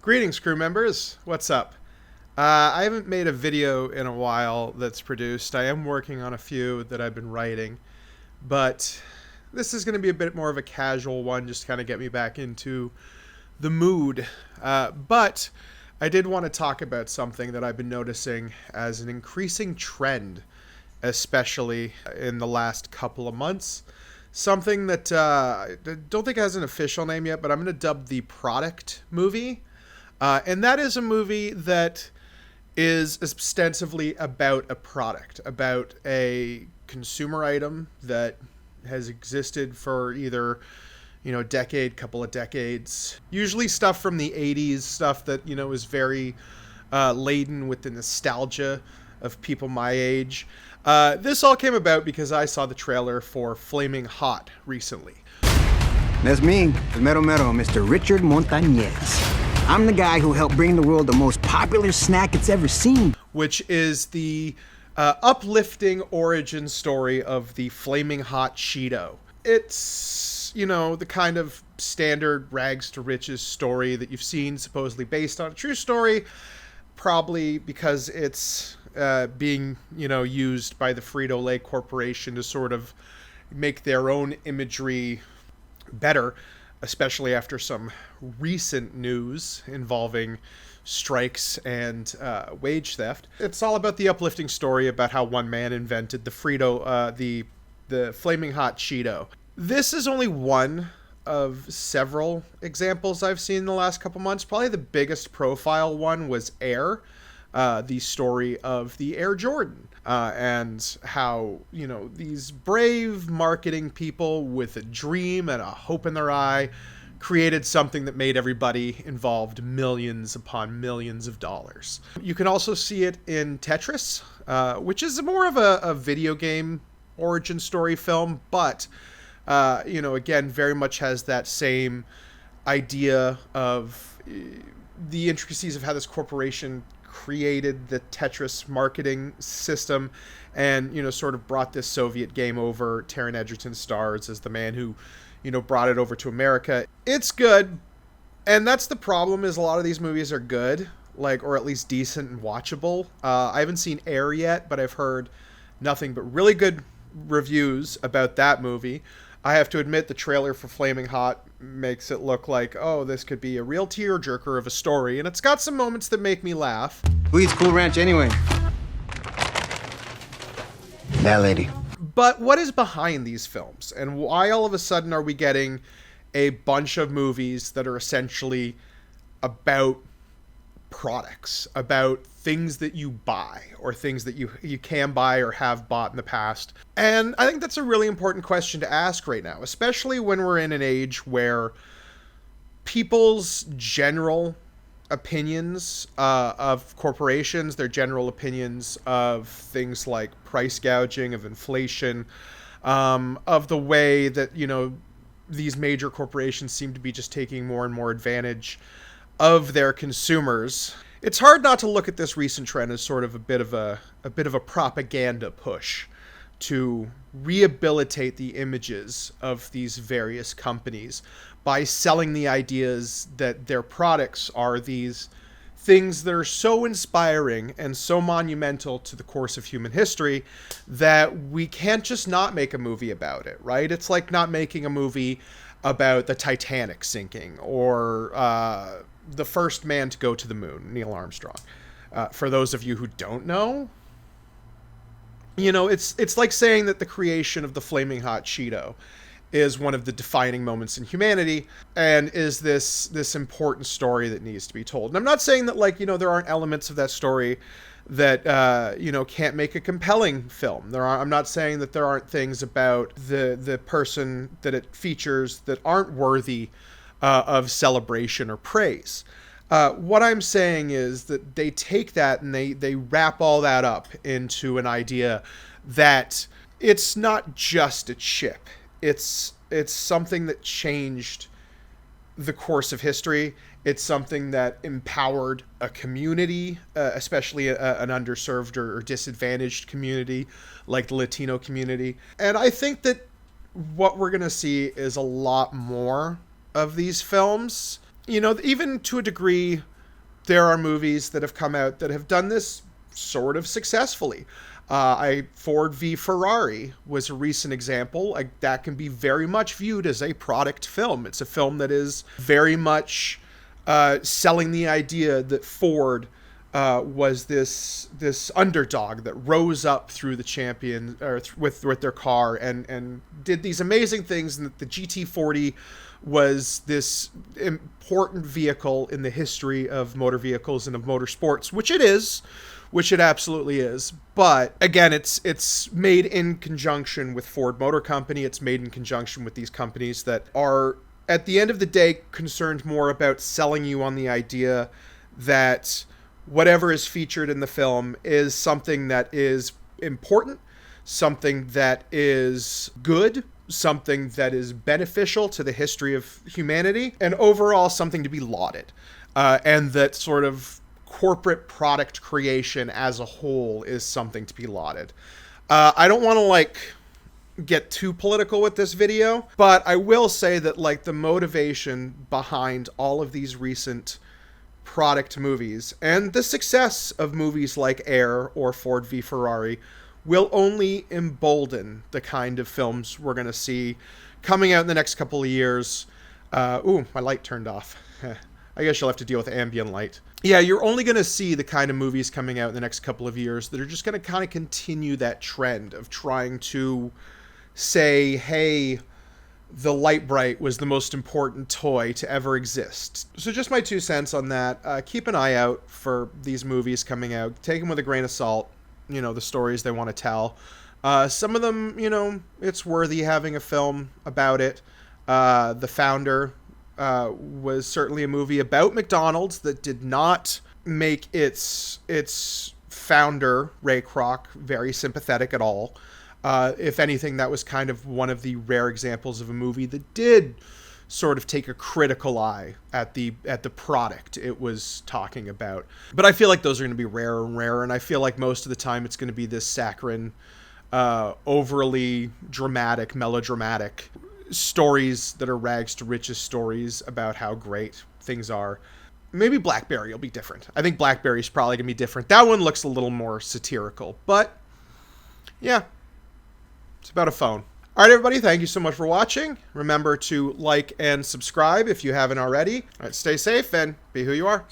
Greetings, crew members. What's up? I haven't made a video in a while that's produced. I am working on a few that I've been writing, but this is going to be a bit more of a casual one, just to kind of get me back into the mood. But I did want to talk about something that I've been noticing as an increasing trend, especially in the last couple of months. Something that I don't think has an official name yet, but I'm going to dub the Product movie. And that is a movie that is ostensibly about a product, about a consumer item that has existed for either, a decade, couple of decades. Usually stuff from the 80s, stuff that, is very laden with the nostalgia of people my age. This all came about because I saw the trailer for Flaming Hot recently. That's me, the Mero Mero, Mr. Richard Montañez. I'm the guy who helped bring the world the most popular snack it's ever seen. Which is the uplifting origin story of the Flaming Hot Cheeto. It's, the kind of standard rags to riches story that you've seen, supposedly based on a true story, probably because it's being, used by the Frito-Lay Corporation to sort of make their own imagery better, especially after some recent news involving strikes and wage theft. It's all about the uplifting story about how one man invented the the Flaming Hot Cheeto. This is only one of several examples I've seen in the last couple months. Probably the biggest profile one was Air, the story of the Air Jordan, and how, these brave marketing people with a dream and a hope in their eye created something that made everybody involved millions upon millions of dollars. You can also see it in Tetris, which is more of a video game origin story film, but, again, very much has that same idea of the intricacies of how this corporation created the Tetris marketing system and, sort of brought this Soviet game over. Taron Egerton stars as the man who, brought it over to America. It's good. And that's the problem, is a lot of these movies are good, or at least decent and watchable. I haven't seen Air yet, but I've heard nothing but really good reviews about that movie. I have to admit, the trailer for Flaming Hot makes it look like, oh, this could be a real tearjerker of a story, and it's got some moments that make me laugh. Who eats Cool Ranch anyway? That lady. But what is behind these films, and why all of a sudden are we getting a bunch of movies that are essentially about products, about things that you buy or things that you can buy or have bought in the past? And I think that's a really important question to ask right now, especially when we're in an age where people's general opinions of corporations, their general opinions of things like price gouging, of inflation, of the way that, these major corporations seem to be just taking more and more advantage of their consumers. It's hard not to look at this recent trend as sort of a bit of a propaganda push to rehabilitate the images of these various companies by selling the ideas that their products are these things that are so inspiring and so monumental to the course of human history that we can't just not make a movie about it, right? It's like not making a movie about the Titanic sinking or the first man to go to the moon, Neil Armstrong. For those of you who don't know, it's like saying that the creation of the Flaming Hot Cheeto is one of the defining moments in humanity and is this important story that needs to be told. And I'm not saying that, there aren't elements of that story that, can't make a compelling film. I'm not saying that there aren't things about the person that it features that aren't worthy of celebration or praise. What I'm saying is that they take that and they wrap all that up into an idea that it's not just a chip. It's something that changed the course of history. It's something that empowered a community, especially an underserved or disadvantaged community like the Latino community. And I think that what we're going to see is a lot more of these films. Even to a degree, there are movies that have come out that have done this sort of successfully. Ford v Ferrari was a recent example. That can be very much viewed as a product film. It's a film that is very much selling the idea that Ford was this underdog that rose up through the champion or with their car and did these amazing things, and that the GT40 was this important vehicle in the history of motor vehicles and of motorsports, which it absolutely is. But again, it's made in conjunction with Ford Motor Company. It's made in conjunction with these companies that are, at the end of the day, concerned more about selling you on the idea that whatever is featured in the film is something that is important, something that is good, something that is beneficial to the history of humanity, and overall something to be lauded. And that sort of corporate product creation as a whole is something to be lauded. I don't want to get too political with this video, but I will say that the motivation behind all of these recent product movies and the success of movies like Air or Ford v Ferrari will only embolden the kind of films we're going to see coming out in the next couple of years. Ooh, my light turned off. I guess you'll have to deal with ambient light. Yeah, you're only going to see the kind of movies coming out in the next couple of years that are just going to kind of continue that trend of trying to say, hey, the Lite-Brite was the most important toy to ever exist. So just my 2 cents on that. Keep an eye out for these movies coming out. Take them with a grain of salt, the stories they want to tell. Some of them, it's worthy having a film about it. The Founder was certainly a movie about McDonald's that did not make its founder, Ray Kroc, very sympathetic at all. If anything, that was kind of one of the rare examples of a movie that did sort of take a critical eye at the product it was talking about. But I feel like those are going to be rarer and rarer, and I feel like most of the time it's going to be this saccharine, overly dramatic, melodramatic stories that are rags to riches stories about how great things are. Maybe Blackberry will be different. I think Blackberry's probably going to be different. That one looks a little more satirical, but yeah. It's about a phone. All right, everybody, thank you so much for watching. Remember to like and subscribe if you haven't already. All right, stay safe and be who you are.